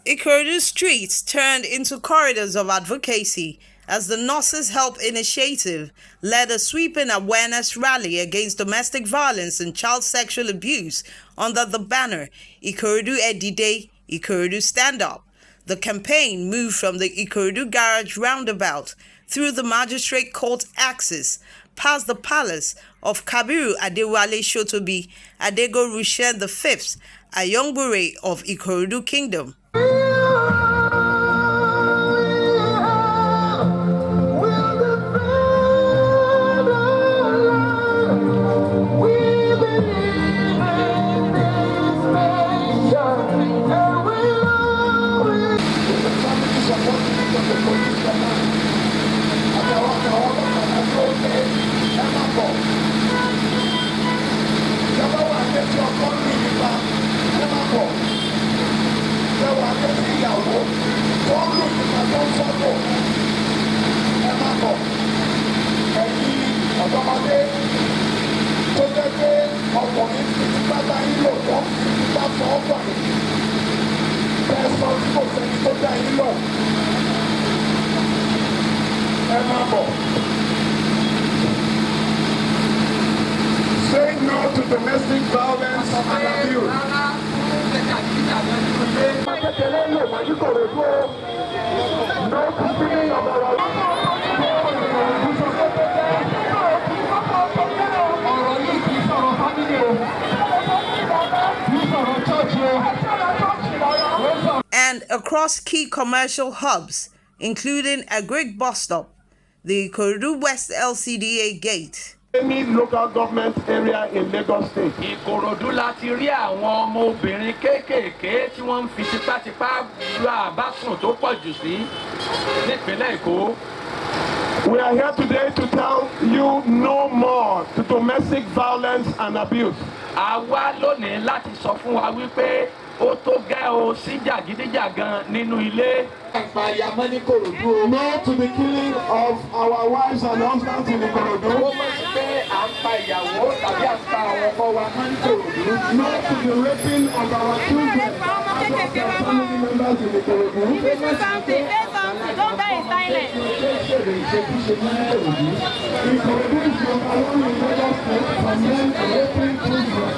Ikorodu streets turned into corridors of advocacy as the Gnosis Help Initiative led a sweeping awareness rally against domestic violence and child sexual abuse under the banner Ikorodu Edide, Ikorodu Stand Up. The campaign moved from the Ikorodu Garage roundabout through the Magistrate Court axis, past the palace of Kabiru Adewale Shotobi Adego Rushen V, a Ayongbure of Ikorodu Kingdom. Saying no to domestic violence and abuse. No fulfilling of our and across key commercial hubs, including a Greek bus stop, the Ikorodu West LCDA gate. Any local government area in Lagos State. Ikorodu láti rí àwọn ọmọ obìnrin kéékèèké tí wọ́n ń fi tipátipá lu àbásùn tó pọ̀ jù sí nípínlẹ̀ Èkó. We are here today to tell you no more to domestic violence and abuse. A wá lónìí láti sọ fún wa wípé ó tó gẹ́ o sí jàgídíjàgan nínú ilé. No to the killing of our wives and husbands in Ikorodu. Ó mọ̀ sí pé à ń pa ìyàwó tàbí à ń pa àwọn ọkọ wa mọ́ ní Ikorodu. No to the raping of our children and family members in Ikorodu. If you do something, say something, don't die in silence. Ikorodu is number one in Lagos State for men raping children.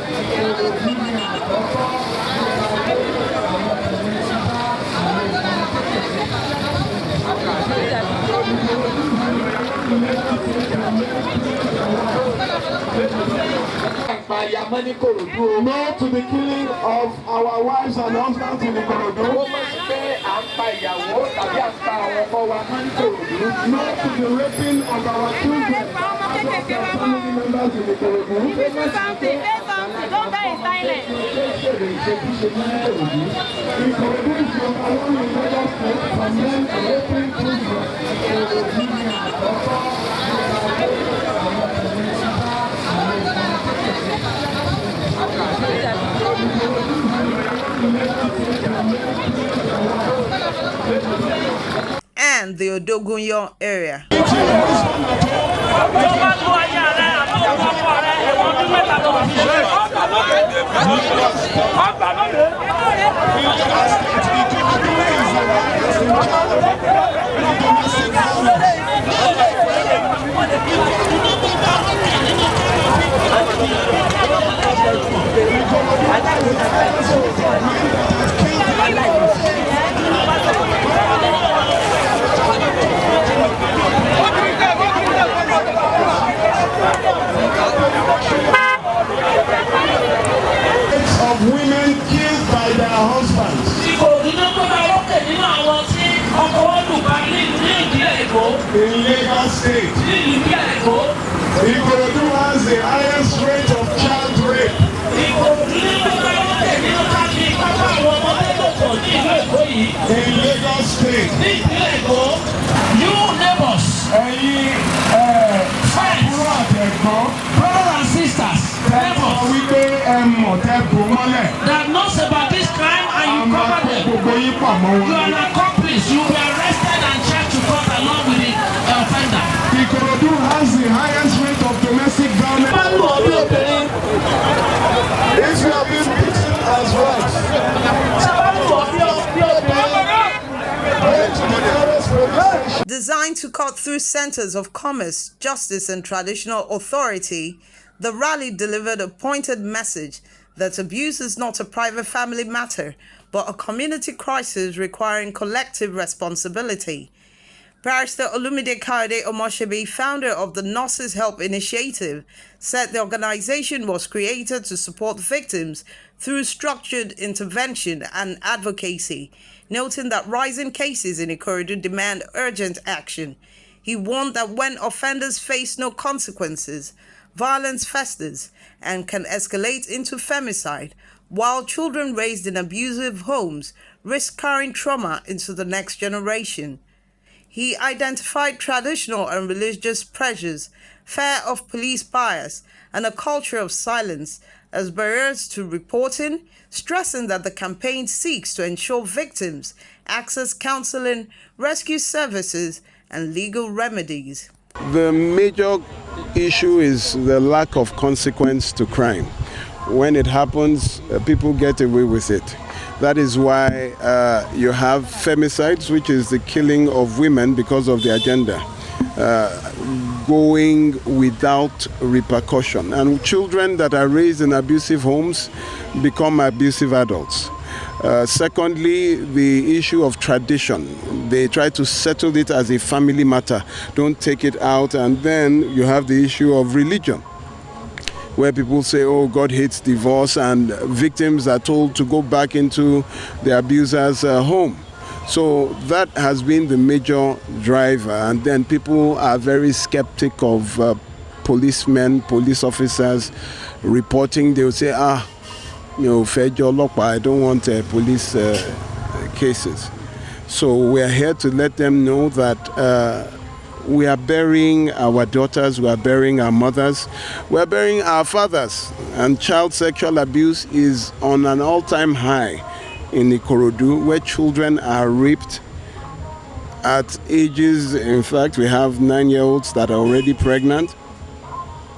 No to the killing of our wives and husbands in Ikorodu. Ó mọ̀ sí pé à ń pa ìyàwó tàbí à ń pa àwọn ọkọ wa mọ́ ní Ikorodu. No to the raping of our children and family members in Ikorodu. If you do something, say something, don't die in silence. Ikorodu is number one in Lagos State for men raping children. And the Odogunyo area. Of women killed by their husbands. In Lagos State. Ikorodu has the highest rate of child rape. In Lagos State. You neighbors, brothers and sisters, that knows about this crime and you cover them. You are an accomplice. You will be arrested and charged to court along with the offender. Ikorodu has the highest rate of domestic violence. If you have been beaten as wives, Designed to cut through centers of commerce, justice, and traditional authority, the rally delivered a pointed message that abuse is not a private family matter, but a community crisis requiring collective responsibility. Barrister Olumide Kayode Omoshebi, founder of the Gnosis Help Initiative, said the organization was created to support victims through structured intervention and advocacy, noting that rising cases in Ikorodu demand urgent action. He warned that when offenders face no consequences, violence festers and can escalate into femicide, while children raised in abusive homes risk carrying trauma into the next generation. He identified traditional and religious pressures, fear of police bias, and a culture of silence as barriers to reporting, stressing that the campaign seeks to ensure victims access counseling, rescue services, and legal remedies. The major issue is the lack of consequence to crime. When it happens, people get away with it. That is why you have femicides, which is the killing of women because of the agenda, going without repercussion. And children that are raised in abusive homes become abusive adults. Secondly, the issue of tradition. They try to settle it as a family matter, don't take it out. And then you have the issue of religion, where people say, oh, God hates divorce, and victims are told to go back into the abuser's home. So that has been the major driver. And then people are very skeptic of policemen, police officers reporting. They will say, Fejo Lokpa, I don't want police cases. So we are here to let them know that we are burying our daughters, we are burying our mothers, we are burying our fathers. And child sexual abuse is on an all-time high in Ikorodu, where children are raped at ages, in fact, we have 9-year-olds that are already pregnant,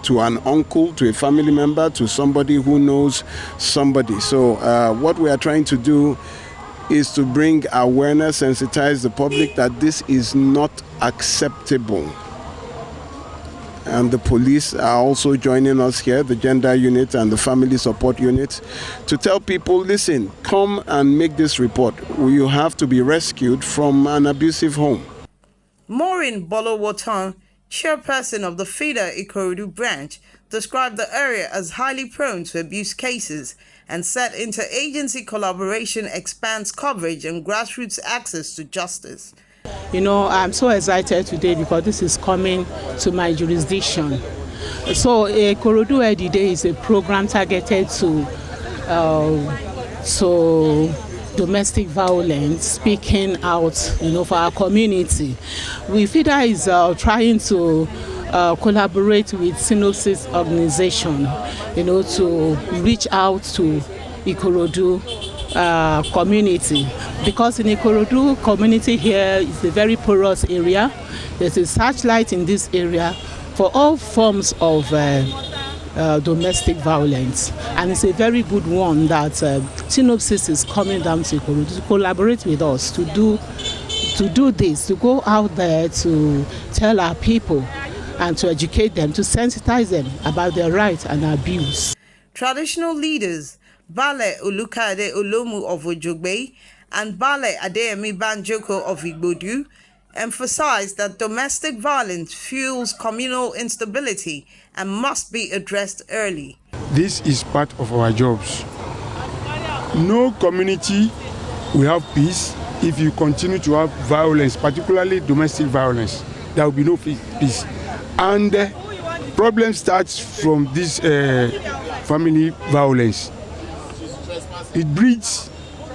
to an uncle, to a family member, to somebody who knows somebody. So what we are trying to do is to bring awareness, sensitize the public that this is not acceptable. And the police are also joining us here, the gender unit and the family support unit, to tell people, listen, come and make this report. You have to be rescued from an abusive home. Maureen Bolowotan, chairperson of the FIDA Ikorodu branch, described the area as highly prone to abuse cases and said interagency collaboration expands coverage and grassroots access to justice. You know, I'm so excited today because this is coming to my jurisdiction. So Ikorodu Edi Day is a program targeted to domestic violence, speaking out, for our community. FIDA is trying to collaborate with Gnosis organization, to reach out to Ikorodu community, because in Ikorodu community here is a very porous area. There's a searchlight in this area for all forms of domestic violence, and it's a very good one that Gnosis is coming down to Ikorodu to collaborate with us to do this, to go out there to tell our people and to educate them, to sensitize them about their rights and abuse. Traditional leaders Bale Olukade Olomu of Ojogbe and Bale Adeyemi Banjoko of Igbodu emphasized that domestic violence fuels communal instability and must be addressed early. This is part of our jobs. No community will have peace if you continue to have violence, particularly domestic violence. There will be no peace. And the problem starts from this family violence. It breeds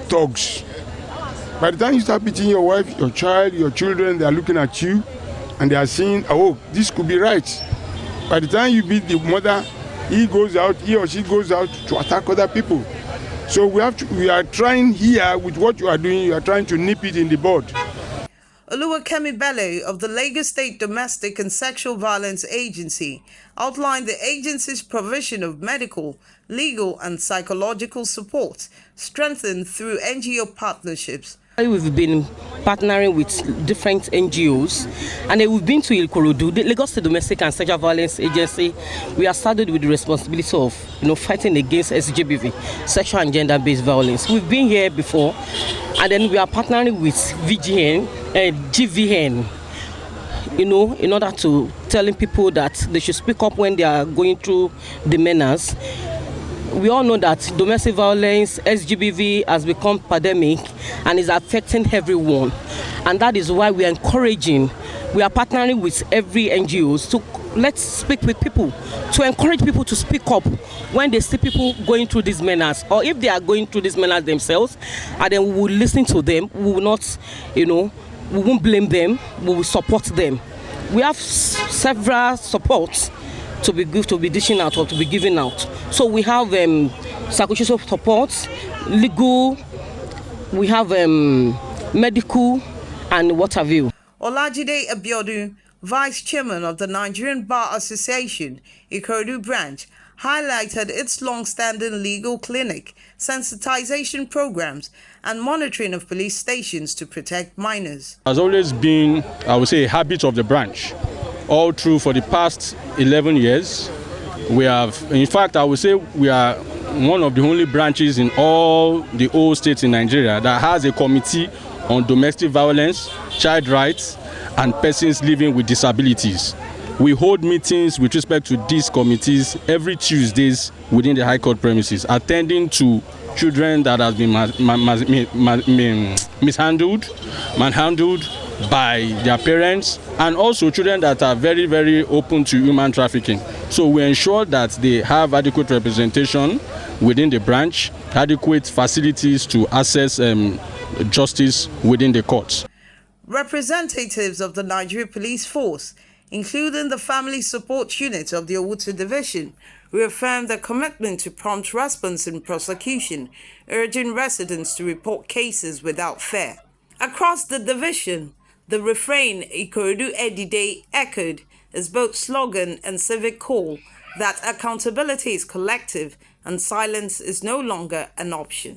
thugs. By the time you start beating your wife, your child, your children, they are looking at you and they are saying, oh, this could be right. By the time you beat the mother, he or she goes out to attack other people. So we are trying here with what you are doing, you are trying to nip it in the bud. Oluwakemi Bello of the Lagos State Domestic and Sexual Violence Agency outlined the agency's provision of medical, legal and psychological support strengthened through NGO partnerships, We've been partnering with different NGOs, and we've been to Ikorodu, the Lagos State Domestic and Sexual Violence Agency. We are saddled with the responsibility of fighting against SGBV, sexual and gender-based violence. We've been here before, and then we are partnering with GVN, in order to telling people that they should speak up when they are going through the menace. We all know that domestic violence, SGBV, has become pandemic and is affecting everyone. And that is why we are partnering with every NGOs to let's speak with people, to encourage people to speak up when they see people going through this menace, or if they are going through this menace themselves, and then we will listen to them. We will not, we won't blame them, we will support them. We have several supports to be dishing out or to be giving out. So we have psychosocial support, legal, we have medical, and what have you. Olajide Abiodun, Vice Chairman of the Nigerian Bar Association, Ikorodu branch, highlighted its long-standing legal clinic, sensitization programs, and monitoring of police stations to protect minors. Has always been, I would say, a habit of the branch. All through for the past 11 years, we have, in fact, I would say we are one of the only branches in all the old states in Nigeria that has a committee on domestic violence, child rights, and persons living with disabilities. We hold meetings with respect to these committees every Tuesdays within the High Court premises, attending to children that have been manhandled by their parents, and also children that are very, very open to human trafficking. So we ensure that they have adequate representation within the branch, adequate facilities to access justice within the courts. Representatives of the Nigeria Police Force, including the Family Support Unit of the Owutu Division, reaffirmed their commitment to prompt response in prosecution, urging residents to report cases without fear. Across the division, the refrain Ikorodu Edide echoed is both slogan and civic call that accountability is collective and silence is no longer an option.